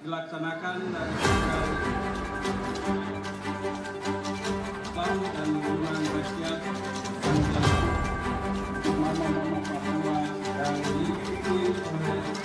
dilaksanakan dari tanggal Baru dan Hubungan Rakyat Mama Papua yang diikuti oleh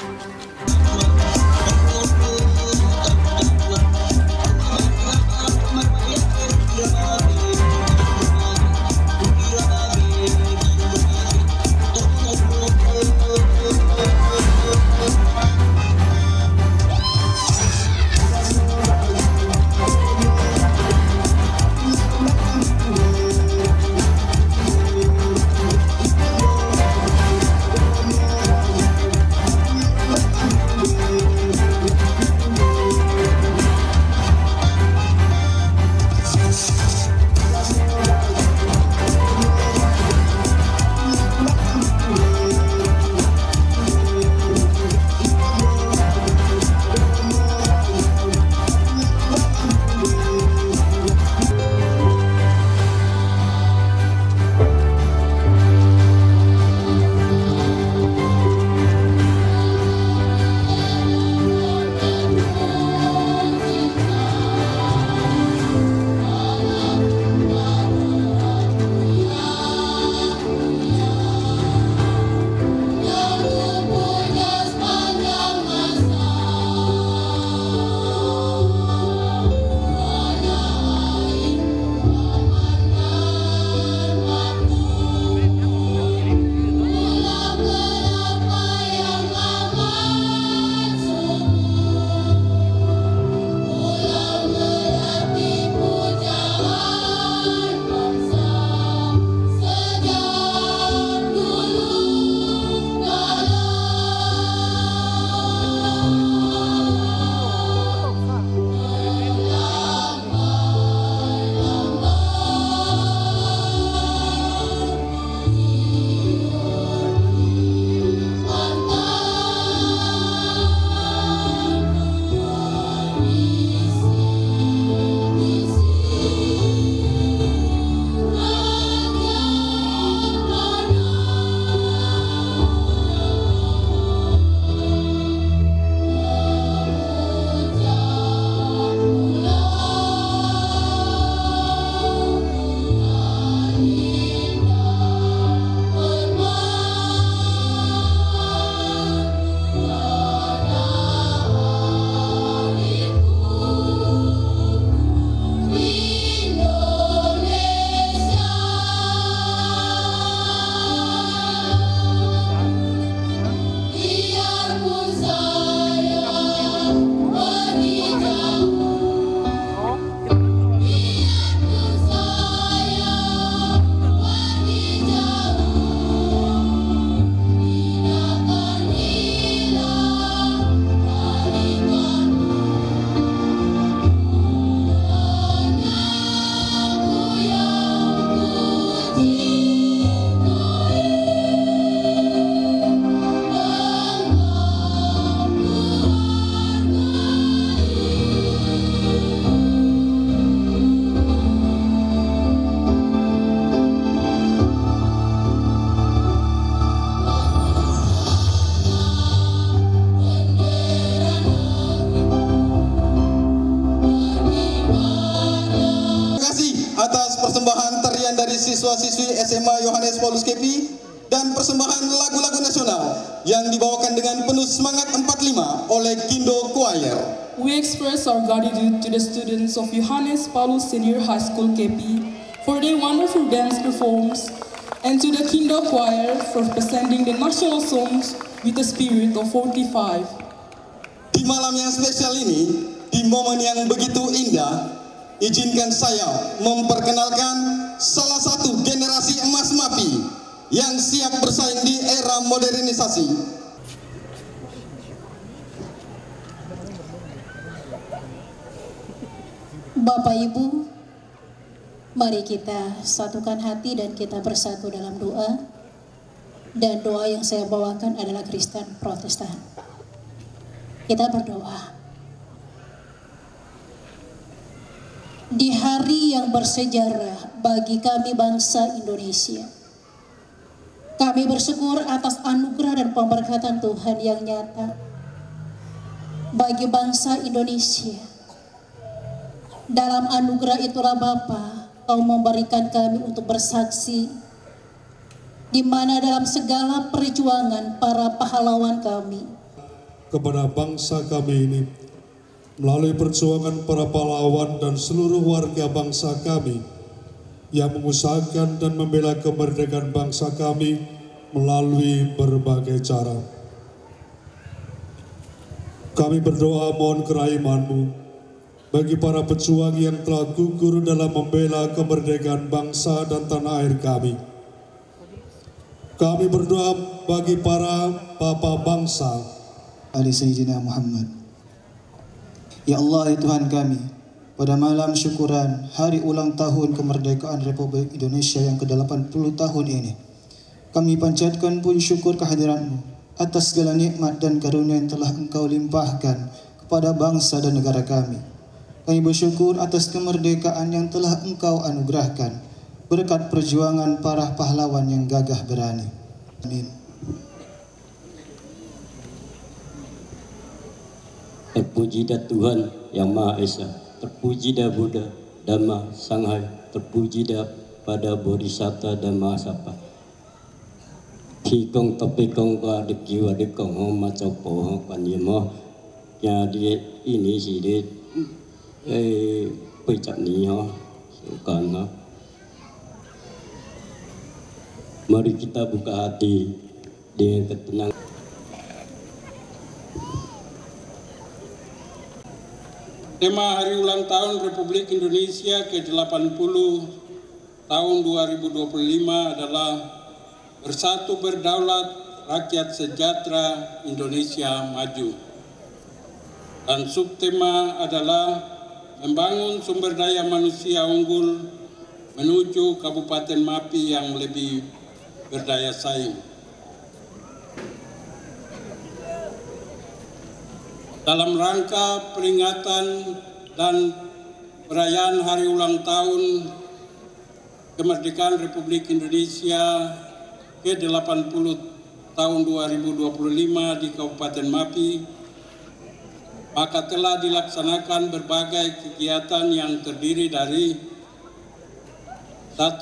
siswa-siswi SMA Yohanes Paulus KP dan persembahan lagu-lagu nasional yang dibawakan dengan penuh semangat 45 oleh Kindo Choir. We express our gratitude to the students of Yohanes Paulus Senior High School KP for their wonderful dance performance and to the Kindo Choir for presenting the national songs with the spirit of 45. Di malam yang spesial ini, di momen yang begitu indah, izinkan saya memperkenalkan salah satu generasi emas MAPI yang siap bersaing di era modernisasi. Bapak Ibu, mari kita satukan hati dan kita bersatu dalam doa. Dan doa yang saya bawakan adalah Kristen Protestan. Kita berdoa. Di hari yang bersejarah bagi kami bangsa Indonesia, kami bersyukur atas anugerah dan pemberkatan Tuhan yang nyata bagi bangsa Indonesia. Dalam anugerah itulah Bapa, Kau memberikan kami untuk bersaksi, di mana dalam segala perjuangan para pahlawan kami, kepada bangsa kami ini, melalui perjuangan para pahlawan dan seluruh warga bangsa kami yang mengusahakan dan membela kemerdekaan bangsa kami melalui berbagai cara. Kami berdoa mohon kerahiman-Mu bagi para pejuang yang telah gugur dalam membela kemerdekaan bangsa dan tanah air kami. Kami berdoa bagi para bapak bangsa Ali Sayyidina Muhammad. Ya Allah, ya Tuhan kami, pada malam syukuran hari ulang tahun kemerdekaan Republik Indonesia yang ke-80 tahun ini, kami panjatkan puji syukur kehadiran-Mu atas segala nikmat dan karunia yang telah Engkau limpahkan kepada bangsa dan negara kami. Kami bersyukur atas kemerdekaan yang telah Engkau anugerahkan berkat perjuangan para pahlawan yang gagah berani. Amin. Terpuji dah Tuhan yang Maha Esa, terpuji dah Buddha, Dhamma, Sanghai, terpuji dah pada Bodhisatta dan Mahasapa. Khi công tập công qua được kêu được công hông mà cho bộ hông quan niệm ho, nhà đi ini gì đi, bây chậm ní ho, còn ho. Mari kita buka hati dengan ketenangan. Tema Hari Ulang Tahun Republik Indonesia ke-80 tahun 2025 adalah Bersatu Berdaulat, Rakyat Sejahtera, Indonesia Maju. Dan subtema adalah Membangun Sumber Daya Manusia Unggul menuju Kabupaten Mapi yang lebih berdaya saing. Dalam rangka peringatan dan perayaan Hari Ulang Tahun Kemerdekaan Republik Indonesia ke-80 tahun 2025 di Kabupaten Mapi, maka telah dilaksanakan berbagai kegiatan yang terdiri dari 1.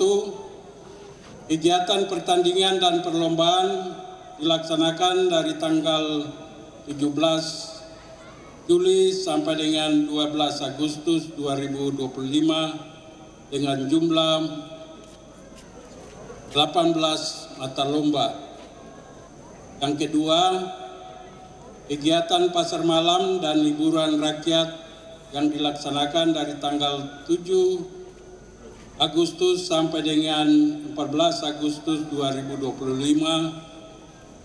Kegiatan pertandingan dan perlombaan dilaksanakan dari tanggal 17 Juli sampai dengan 12 Agustus 2025 dengan jumlah 18 mata lomba. Yang kedua, kegiatan pasar malam dan hiburan rakyat yang dilaksanakan dari tanggal 7 Agustus sampai dengan 14 Agustus 2025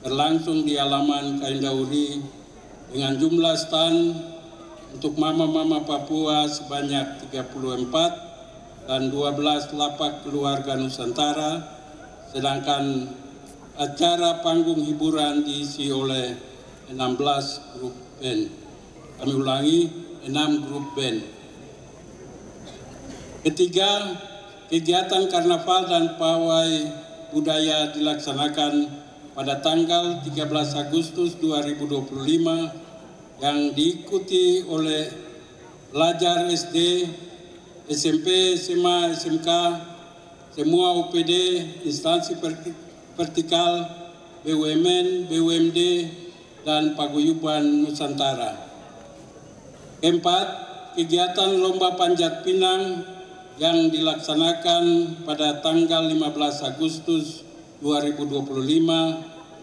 berlangsung di halaman Kaindauri dengan jumlah stand untuk mama-mama Papua sebanyak 34 dan 12 lapak keluarga Nusantara, sedangkan acara panggung hiburan diisi oleh 16 grup band. Kami ulangi, 6 grup band. Ketiga, kegiatan karnaval dan pawai budaya dilaksanakan pada tanggal 13 Agustus 2025 yang diikuti oleh pelajar SD, SMP, SMA, SMK, semua UPD, instansi vertikal, BUMN, BUMD, dan paguyuban Nusantara. Keempat, kegiatan lomba panjat pinang yang dilaksanakan pada tanggal 15 Agustus 2025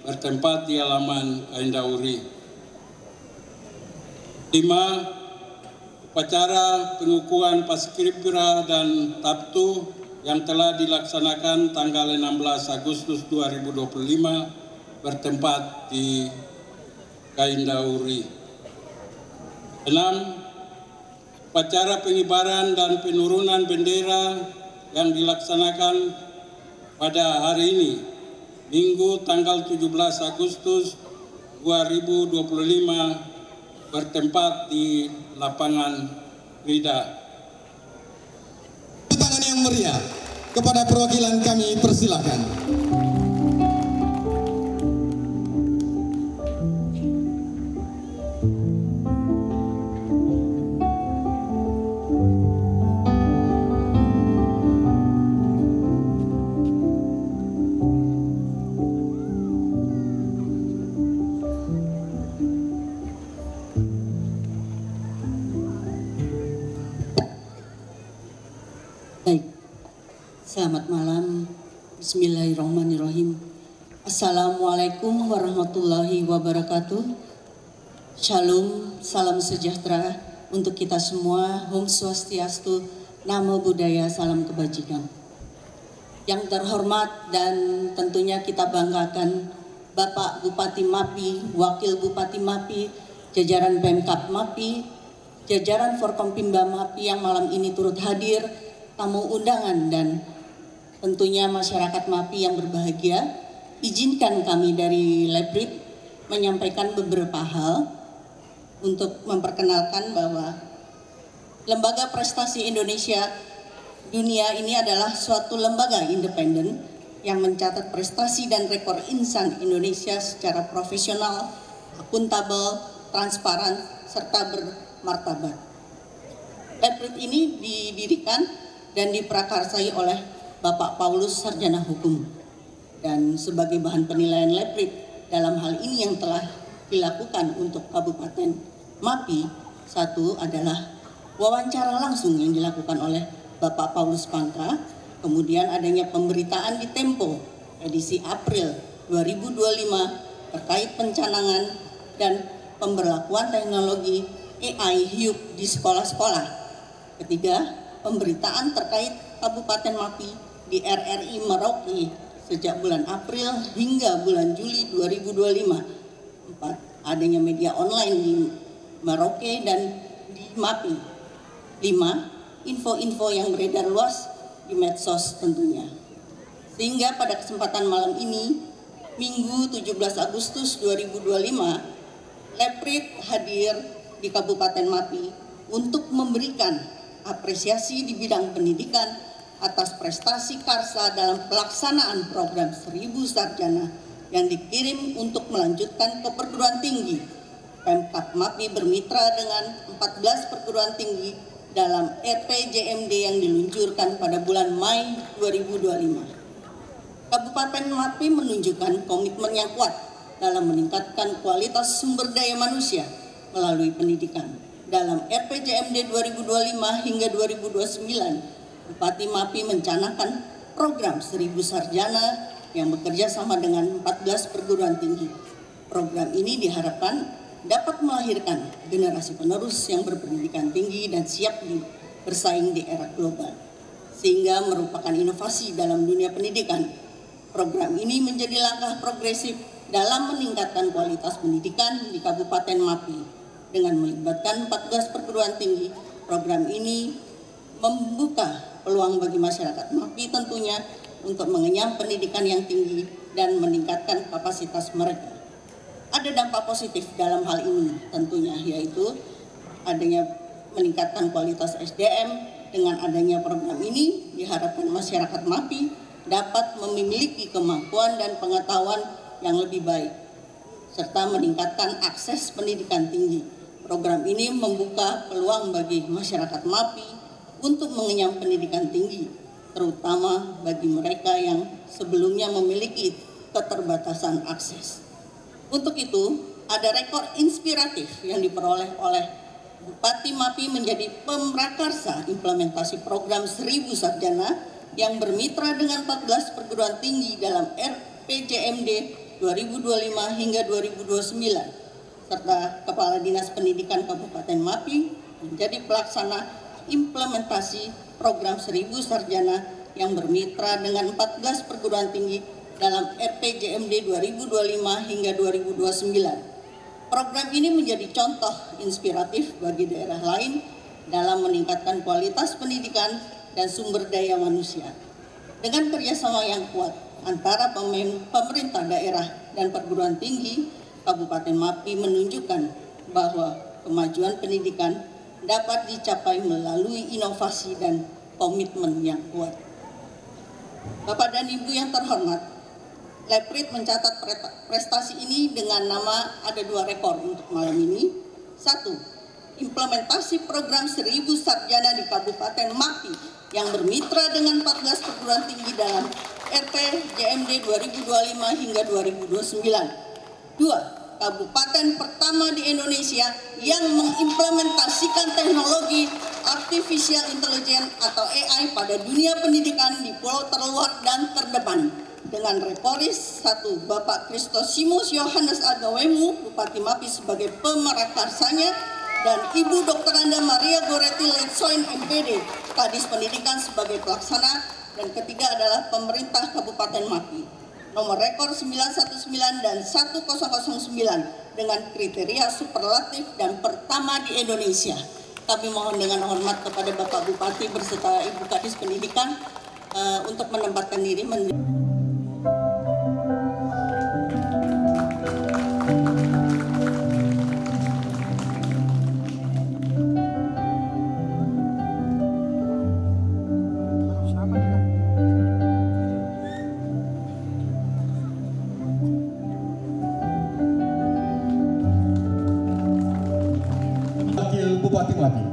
bertempat di halaman Kaindauri. 5. Upacara pengukuhan Paskibraka dan Taptu yang telah dilaksanakan tanggal 16 Agustus 2025 bertempat di Kaindauri. 6. Upacara pengibaran dan penurunan bendera yang dilaksanakan pada hari ini, Minggu tanggal 17 Agustus 2025 bertempat di lapangan Rida. Tangan yang meriah kepada perwakilan kami persilakan. Selamat malam. Bismillahirrahmanirrahim. Assalamualaikum warahmatullahi wabarakatuh. Shalom, salam sejahtera untuk kita semua. Om Swastiastu, Namo Buddhaya, salam kebajikan. Yang terhormat dan tentunya kita banggakan Bapak Bupati Mapi, Wakil Bupati Mapi, jajaran Pemkab Mapi, jajaran Forkompimda Mapi yang malam ini turut hadir, tamu undangan dan tentunya masyarakat Mapi yang berbahagia. Izinkan kami dari Leprit menyampaikan beberapa hal untuk memperkenalkan bahwa Lembaga Prestasi Indonesia Dunia ini adalah suatu lembaga independen yang mencatat prestasi dan rekor insan Indonesia secara profesional, akuntabel, transparan, serta bermartabat. Leprit ini didirikan dan diprakarsai oleh Bapak Paulus Sarjana Hukum. Dan sebagai bahan penilaian Leprit dalam hal ini yang telah dilakukan untuk Kabupaten Mapi, satu adalah wawancara langsung yang dilakukan oleh Bapak Paulus Pangka, kemudian adanya pemberitaan di Tempo edisi April 2025 terkait pencanangan dan pemberlakuan teknologi AI HIUP di sekolah-sekolah. Ketiga, pemberitaan terkait Kabupaten Mapi di RRI Merauke sejak bulan April hingga bulan Juli 2025. 4. Adanya media online di Merauke dan di Mapi. 5. Info-info yang beredar luas di medsos tentunya. Sehingga pada kesempatan malam ini, Minggu 17 Agustus 2025, Leprit hadir di Kabupaten Mapi untuk memberikan apresiasi di bidang pendidikan atas prestasi Karsa dalam pelaksanaan program 1000 sarjana yang dikirim untuk melanjutkan ke perguruan tinggi. Pemkab Mapi bermitra dengan 14 perguruan tinggi dalam RPJMD yang diluncurkan pada bulan Mei 2025. Kabupaten Mapi menunjukkan komitmen yang kuat dalam meningkatkan kualitas sumber daya manusia melalui pendidikan. Dalam RPJMD 2025 hingga 2029, Bupati Mapi mencanangkan program 1000 sarjana yang bekerja sama dengan 14 perguruan tinggi. Program ini diharapkan dapat melahirkan generasi penerus yang berpendidikan tinggi dan siap bersaing di era global, sehingga merupakan inovasi dalam dunia pendidikan. Program ini menjadi langkah progresif dalam meningkatkan kualitas pendidikan di Kabupaten Mapi. Dengan melibatkan 14 perguruan tinggi, program ini membuka peluang bagi masyarakat Mapi tentunya untuk mengenyam pendidikan yang tinggi dan meningkatkan kapasitas mereka. Ada dampak positif dalam hal ini tentunya, yaitu adanya meningkatkan kualitas SDM. Dengan adanya program ini diharapkan masyarakat Mapi dapat memiliki kemampuan dan pengetahuan yang lebih baik serta meningkatkan akses pendidikan tinggi. Program ini membuka peluang bagi masyarakat Mapi untuk mengenyam pendidikan tinggi, terutama bagi mereka yang sebelumnya memiliki keterbatasan akses. Untuk itu, ada rekor inspiratif yang diperoleh oleh Bupati Mapi menjadi pemrakarsa implementasi program 1000 sarjana yang bermitra dengan 14 perguruan tinggi dalam RPJMD 2025 hingga 2029, serta Kepala Dinas Pendidikan Kabupaten Mapi menjadi pelaksana implementasi program 1000 sarjana yang bermitra dengan 14 perguruan tinggi dalam RPJMD 2025 hingga 2029. Program ini menjadi contoh inspiratif bagi daerah lain dalam meningkatkan kualitas pendidikan dan sumber daya manusia. Dengan kerjasama yang kuat antara pemerintah daerah dan perguruan tinggi, Kabupaten Mapi menunjukkan bahwa kemajuan pendidikan dapat dicapai melalui inovasi dan komitmen yang kuat. Bapak dan Ibu yang terhormat, Leprit mencatat prestasi ini dengan nama ada 2 rekor untuk malam ini. 1. Implementasi program 1000 sarjana di Kabupaten Mapi yang bermitra dengan 14 perguruan tinggi dalam RPJMD 2025 hingga 2029. 2. Kabupaten pertama di Indonesia yang mengimplementasikan teknologi Artificial Intelligence atau AI pada dunia pendidikan di pulau terluar dan terdepan. Dengan Reporis 1 Bapak Kristosimus Yohanes Agawemu, Bupati Mapi sebagai pemerakarsanya, dan Ibu Dr. Anda Maria Goretti Letsoin MPD, Kadis Pendidikan sebagai pelaksana, dan ketiga adalah pemerintah Kabupaten Mapi. Nomor rekor 919 dan 1009 dengan kriteria superlatif dan pertama di Indonesia. Kami mohon dengan hormat kepada Bapak Bupati berserta Ibu Kadis Pendidikan untuk menempatkan diri. Bupati Mapi.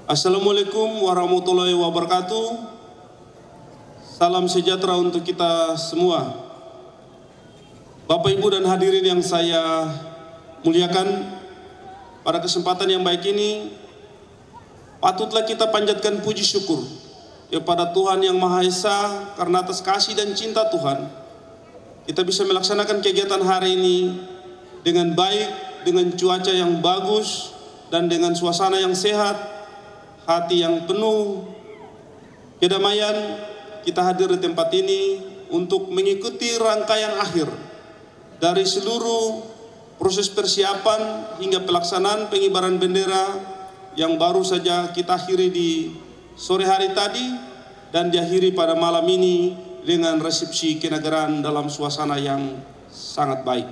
Assalamualaikum warahmatullahi wabarakatuh. Salam sejahtera untuk kita semua. Bapak, Ibu, dan hadirin yang saya muliakan, pada kesempatan yang baik ini patutlah kita panjatkan puji syukur kepada Tuhan Yang Maha Esa, karena atas kasih dan cinta Tuhan kita bisa melaksanakan kegiatan hari ini dengan baik, dengan cuaca yang bagus, dan dengan suasana yang sehat, hati yang penuh kedamaian. Kita hadir di tempat ini untuk mengikuti rangkaian akhir dari seluruh proses persiapan hingga pelaksanaan pengibaran bendera yang baru saja kita akhiri di sore hari tadi dan diakhiri pada malam ini dengan resepsi kenegaraan dalam suasana yang sangat baik.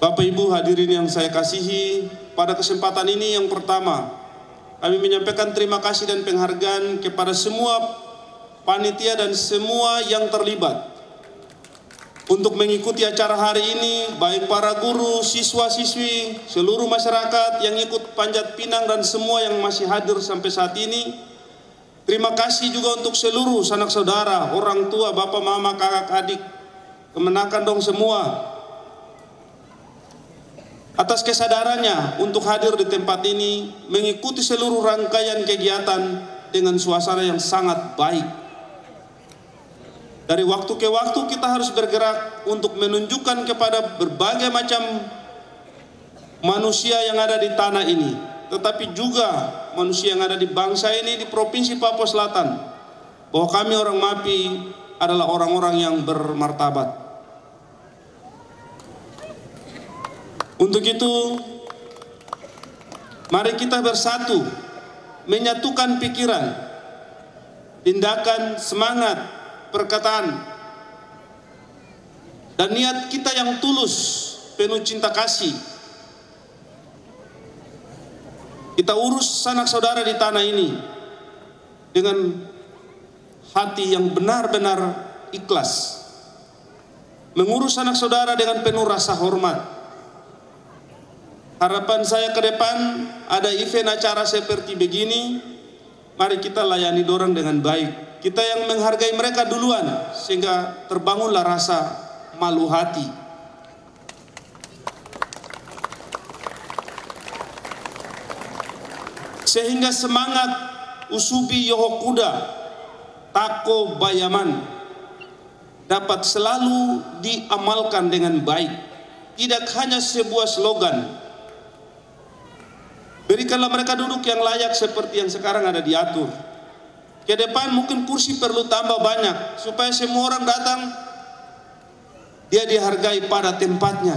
Bapak, Ibu, hadirin yang saya kasihi, pada kesempatan ini yang pertama kami menyampaikan terima kasih dan penghargaan kepada semua panitia dan semua yang terlibat untuk mengikuti acara hari ini, baik para guru, siswa-siswi, seluruh masyarakat yang ikut panjat pinang dan semua yang masih hadir sampai saat ini. Terima kasih juga untuk seluruh sanak saudara, orang tua, bapak, mama, kakak, adik, kemenakan dong semua, atas kesadarannya untuk hadir di tempat ini, mengikuti seluruh rangkaian kegiatan dengan suasana yang sangat baik. Dari waktu ke waktu kita harus bergerak untuk menunjukkan kepada berbagai macam manusia yang ada di tanah ini, tetapi juga manusia yang ada di bangsa ini, di Provinsi Papua Selatan, bahwa kami orang Mapi adalah orang-orang yang bermartabat. Untuk itu, mari kita bersatu, menyatukan pikiran, tindakan, semangat, perkataan, dan niat kita yang tulus, penuh cinta kasih. Kita urus sanak saudara di tanah ini dengan hati yang benar-benar ikhlas, mengurus sanak saudara dengan penuh rasa hormat. Harapan saya ke depan ada event acara seperti begini, mari kita layani dorang dengan baik. Kita yang menghargai mereka duluan sehingga terbangunlah rasa malu hati. Sehingga semangat Usubi Yohokuda Tako Bayaman dapat selalu diamalkan dengan baik. Tidak hanya sebuah slogan. Berikanlah mereka duduk yang layak seperti yang sekarang ada diatur. Ke depan mungkin kursi perlu tambah banyak supaya semua orang datang dia dihargai pada tempatnya.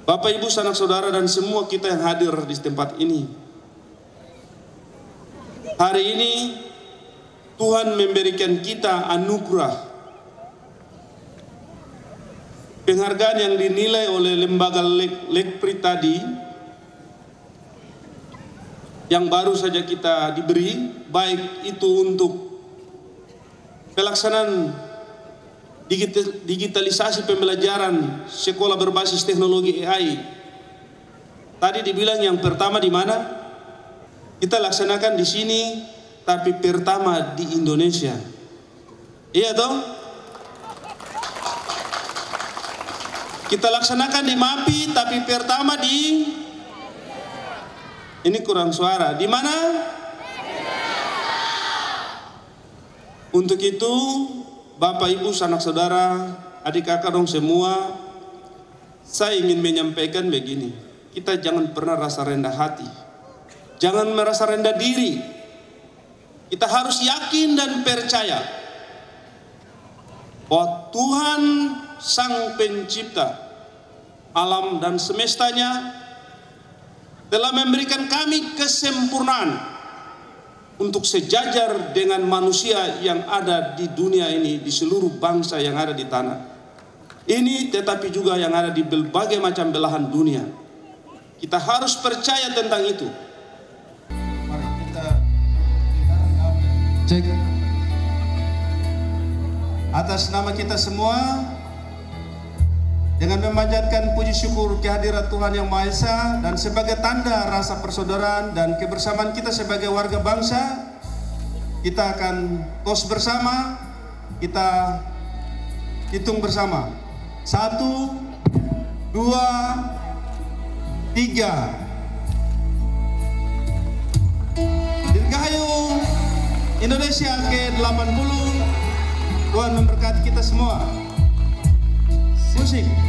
Bapak, Ibu, sanak saudara, dan semua kita yang hadir di tempat ini. Hari ini Tuhan memberikan kita anugerah, penghargaan yang dinilai oleh lembaga Lekpri tadi, yang baru saja kita diberi, baik itu untuk pelaksanaan digitalisasi pembelajaran sekolah berbasis teknologi AI. Tadi dibilang yang pertama di mana? Kita laksanakan di sini, tapi pertama di Indonesia. Iya toh? Kita laksanakan di MAPI, tapi pertama di... Ini kurang suara. Di mana? Untuk itu, Bapak, Ibu, sanak saudara, adik kakak dong semua, saya ingin menyampaikan begini. Kita jangan pernah rasa rendah hati. Jangan merasa rendah diri. Kita harus yakin dan percaya bahwa Tuhan Sang Pencipta alam dan semestanya telah memberikan kami kesempurnaan untuk sejajar dengan manusia yang ada di dunia ini, di seluruh bangsa yang ada di tanah ini, tetapi juga yang ada di berbagai macam belahan dunia. Kita harus percaya tentang itu. Mari kita cek atas nama kita semua dengan memanjatkan puji syukur kehadirat Tuhan Yang Maha Esa, dan sebagai tanda rasa persaudaraan dan kebersamaan kita sebagai warga bangsa, kita akan tos bersama, kita hitung bersama. 1, 2, 3. Dirgahayu Indonesia ke-80. Tuhan memberkati kita semua. Musik.